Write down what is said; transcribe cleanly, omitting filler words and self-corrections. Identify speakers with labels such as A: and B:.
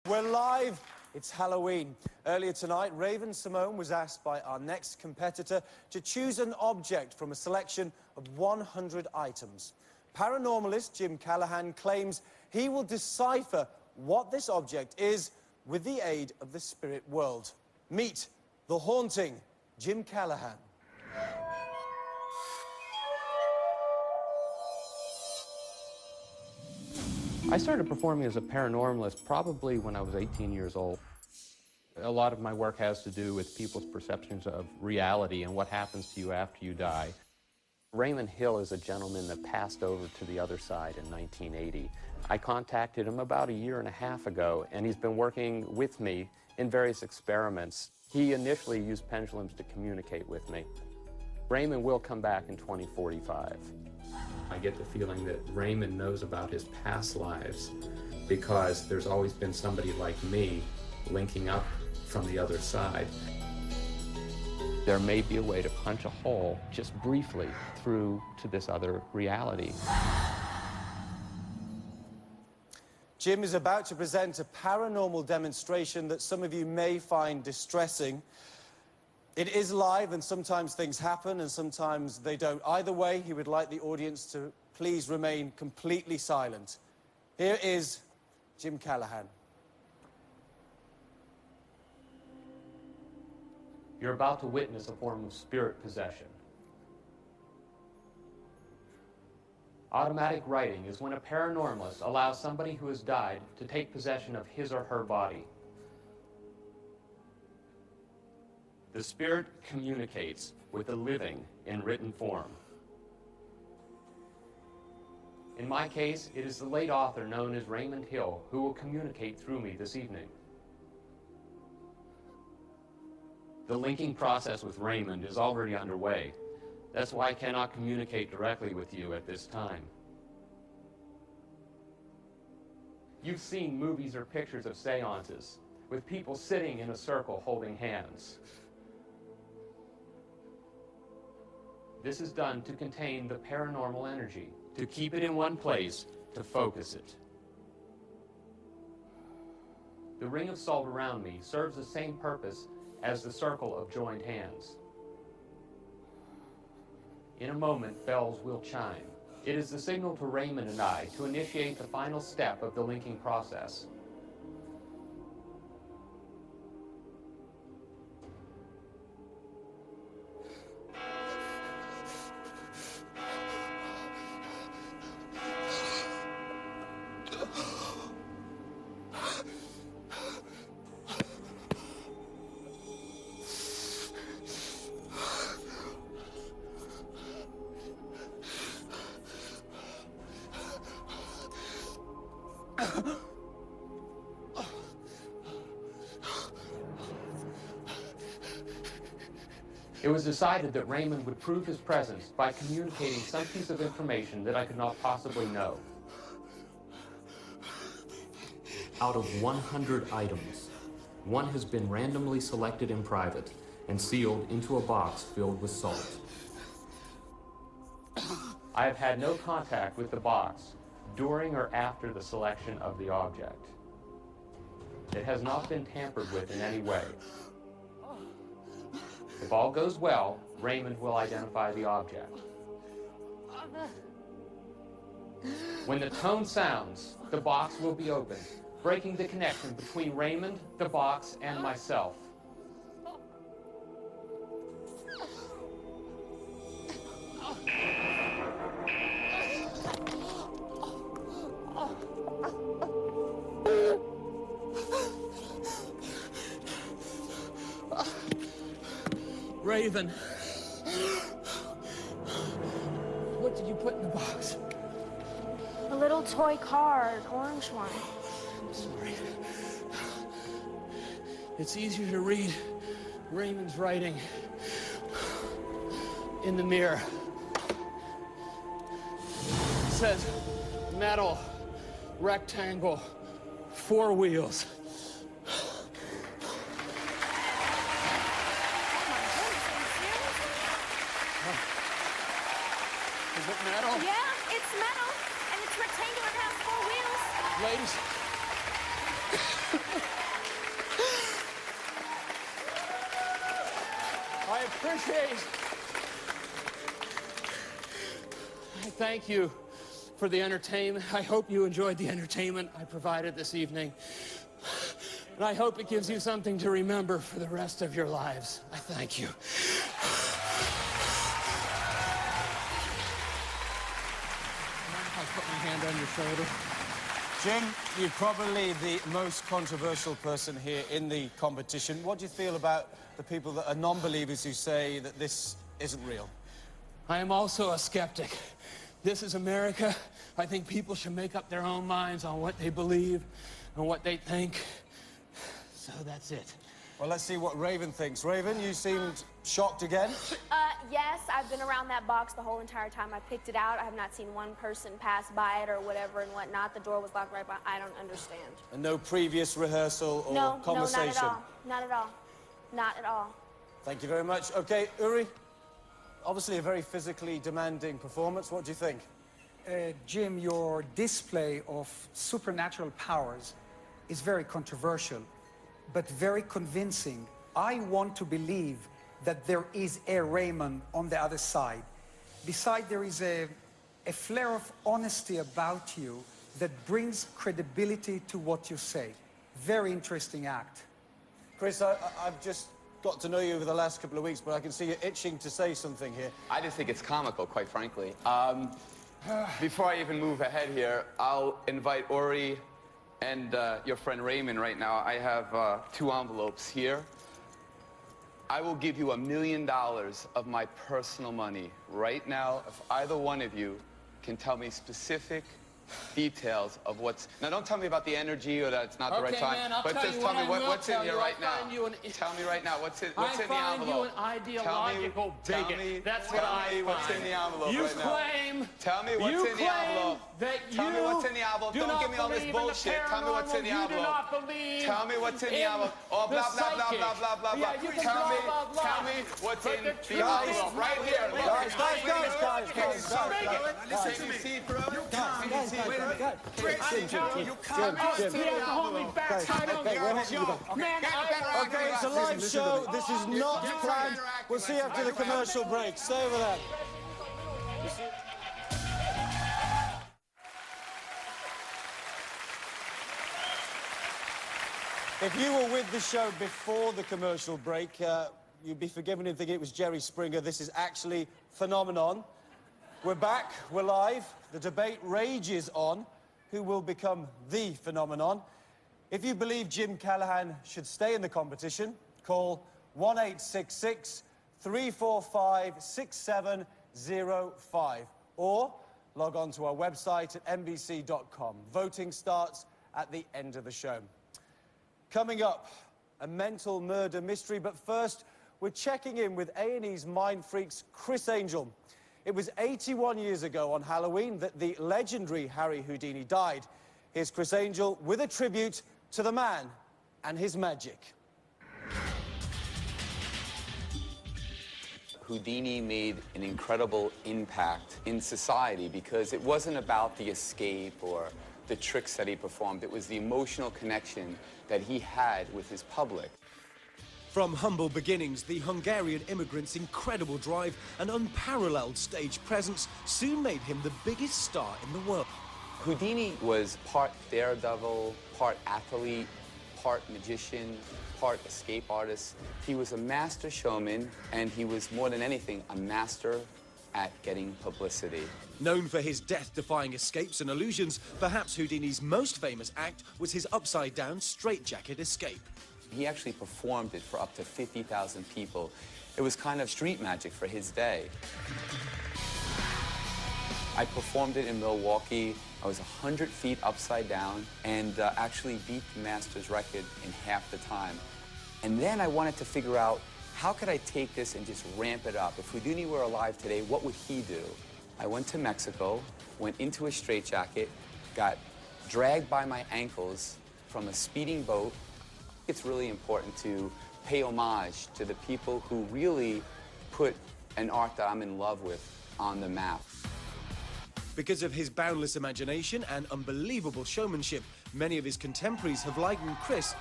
A: We're live. It's Halloween. Earlier tonight, Raven-Symoné was asked by our next competitor to choose an object from a selection of 100 items. Paranormalist Jim Callahan claims he will decipher what this object is with the aid of the spirit world. Meet the haunting Jim Callahan.
B: I started performing as a paranormalist probably when I was 18 years old. A lot of my work has to do with people's perceptions of reality and what happens to you after you die. Raymond Hill is a gentleman that passed over to the other side in 1980. I contacted him about a year and a half ago, and he's been working with me in various experiments. He initially used pendulums to communicate with me. Raymond will come back in 2045. I get the feeling that Raymond knows about his past lives because there's always been somebody like me linking up from the other side. There may be a way to punch a hole just briefly through to this other reality.
A: Jim is about to present a paranormal demonstration that some of you may find distressing. It is live, and sometimes things happen and sometimes they don't. Either way, he would like the audience to please remain completely silent. Here is Jim Callahan.
B: You're about to witness a form of spirit possession. Automatic writing is when a paranormalist allows somebody who has died to take possession of his or her body. The spirit communicates with the living in written form. In my case, it is the late author known as Raymond Hill who will communicate through me this evening. The linking process with Raymond is already underway. That's why I cannot communicate directly with you at this time. You've seen movies or pictures of seances with people sitting in a circle holding hands. This is done to contain the paranormal energy, to keep it in one place, to focus it. The ring of salt around me serves the same purpose as the circle of joined hands. In a moment, bells will chime. It is the signal to Raymond and I to initiate the final step of the linking process. It was decided that Raymond would prove his presence by communicating some piece of information that I could not possibly know. Out of 100 items, one has been randomly selected in private and sealed into a box filled with salt. I have had no contact with the box during or after the selection of the object. It has not been tampered with in any way. If all goes well, Raymond will identify the object. When the tone sounds, the box will be opened, breaking the connection between Raymond, the box, and myself.
C: Raven, what did you put in the box?
D: A little toy car, an orange one.
C: I'm sorry. It's easier to read Raymond's writing in the mirror. It says metal, rectangle, 4 wheels. Is it metal?
D: Yeah, it's metal, and it's rectangular and has 4 wheels.
C: Ladies. Appreciate. I thank you for the entertainment. I hope you enjoyed the entertainment I provided this evening. And I hope it gives you something to remember for the rest of your lives. I thank you. I'll put my hand on your shoulder.
A: Jim, you're probably the most controversial person here in the competition. What do you feel about the people that are non-believers who say that this isn't real?
C: I am also a skeptic. This is America. I think people should make up their own minds on what they believe and what they think. So that's it.
A: Well, let's see what Raven thinks. Raven, you seemed shocked again.
D: Yes, I've been around that box the whole entire time I picked it out. I have not seen one person pass by it or whatever and whatnot. The door was locked right by. I don't understand.
A: And no previous rehearsal or conversation?
D: No, not at all. Not at all. Not at all.
A: Thank you very much. Okay, Uri, obviously a very physically demanding performance. What do you think?
E: Jim, your display of supernatural powers is very controversial, but very convincing. I want to believe that there is a Raymond on the other side. Besides, there is a flare of honesty about you that brings credibility to what you say. Very interesting act.
A: Chris, I've just got to know you over the last couple of weeks, but I can see you're itching to say something here.
F: I just think it's comical, quite frankly. Before I even move ahead here, I'll invite Uri and your friend Raymond right now. I have 2 envelopes here. I will give you $1 million of my personal money right now if either one of you can tell me specific details of what's... Now, don't tell me about the energy or that it's not the right time,
C: man, I'll
F: but
C: tell
F: just
C: you
F: tell
C: what
F: me
C: I will
F: what's in
C: tell
F: here
C: you.
F: right
C: I'll
F: now.
C: find you an-
F: Tell me right now what's in
C: I
F: the
C: find you
F: envelope.
C: an ideological bigot. That's what I
F: Tell me what's
C: find.
F: in the envelope
C: You
F: right now.
C: claim.
F: Tell me what's
C: you
F: in the
C: claim
F: envelope.
C: That
F: Tell me
C: you
F: what's in the envelope.
C: do
F: Don't
C: not
F: give me all this
C: believe in the
F: bullshit. Tell me what's in the
C: paranormal.
F: envelope.
C: You do not believe.
F: Tell me what's in the
C: in
F: envelope. Oh, blah,
C: the
F: blah, blah,
C: psychic.
F: blah, blah, blah, blah.
C: Yeah, you can
F: Tell
C: blah,
F: me,
C: blah, blah.
F: tell me what's
C: But
F: in
C: the
F: the
C: truth
F: envelope.
C: is-
F: Right here. Look.
A: Guys,
F: Listen, you see, bro?
C: Jim, you have to hold me back. I don't Man,
A: Okay, it's a live show. This is not planned. We'll see you after the commercial break. Stay over there. If you were with the show before the commercial break, you'd be forgiven in thinking it was Jerry Springer. This is actually Phenomenon. We're back, we're live. The debate rages on who will become the Phenomenon. If you believe Jim Callahan should stay in the competition, call 1-866-345-6705 or log on to our website at NBC.com. Voting starts at the end of the show. Coming up, a mental murder mystery, but first, we're checking in with A&E's Mind Freak's Criss Angel. It was 81 years ago on Halloween that the legendary Harry Houdini died. Here's Criss Angel with a tribute to the man and his magic.
F: Houdini made an incredible impact in society because it wasn't about the escape or the tricks that he performed. It was the emotional connection that he had with his public.
G: From humble beginnings, the Hungarian immigrant's incredible drive and unparalleled stage presence soon made him the biggest star in the world.
F: Houdini was part daredevil, part athlete, part magician, part escape artist. He was a master showman, and he was, more than anything, a master at getting publicity.
G: Known for his death-defying escapes and illusions, perhaps Houdini's most famous act was his upside-down straitjacket escape.
F: He actually performed it for up to 50,000 people. It was kind of street magic for his day. I performed it in Milwaukee. I was 100 feet upside down and actually beat the master's record in half the time. And then I wanted to figure out, how could I take this and just ramp it up? If Houdini were alive today, what would he do? I went to Mexico, went into a straitjacket, got dragged by my ankles from a speeding boat. It's really important to pay homage to the people who really put an art that I'm in love with on the map.
G: Because of his boundless imagination and unbelievable showmanship, many of his contemporaries have likened Criss